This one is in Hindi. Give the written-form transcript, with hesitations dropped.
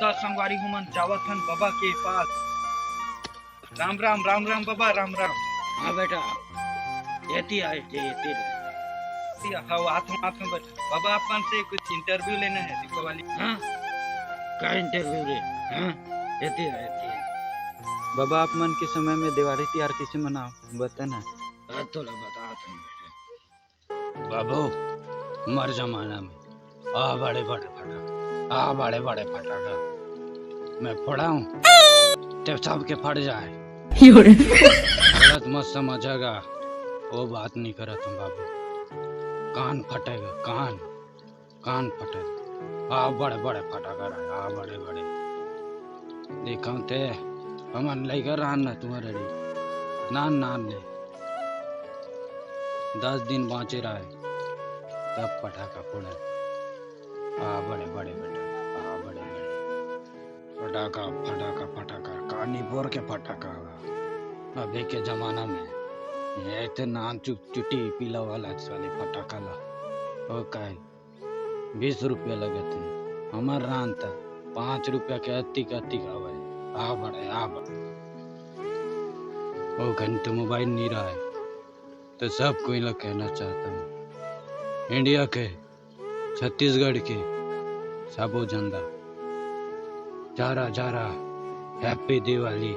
तो संगवारी हुमन जावत हन बाबा के पास। राम राम राम राम बाबा राम राम। हाँ बेटा येती आए थे येती हाँ हाथ में बाबा अपन से कुछ इंटरव्यू लेना है दीपावली। हाँ का इंटरव्यू रे। हाँ येती आए बाबा आप मन के समय में दिवाली त्योहार कैसे मनाओ बता ना। थोड़ा बता तुम बाबू हमारे जमाना में बड़े बड़े फटाका बड़े बड़े फटाका मैं फोड़ाऊं तब सबके फट जाए गलत मत समझेगा वो बात नहीं करा तुम बाबू। कान फटेगा कान फटेगा बड़े बड़े फटाका रहा बड़े बड़े देखा थे हमन लेकर रहना तुम्हारे नान ले 10 दिन बाँचे रहे तब पटाखा फोड़े। बड़े बड़े बेटा बड़े बड़े फटाका कानीपुर के फटाका। अभी के जमाना में ये तो नान चुटी पीला वाला साले फटाका ला वो का 20 रुपया लगे थे। हमार रान था 5 रुपया के अति आवे बड़े वो घंटे मोबाइल नहीं रहा है तो सब कोई लोग कहना चाहता हूँ इंडिया के छत्तीसगढ़ के सबो झंडा जा रहा हैप्पी दिवाली।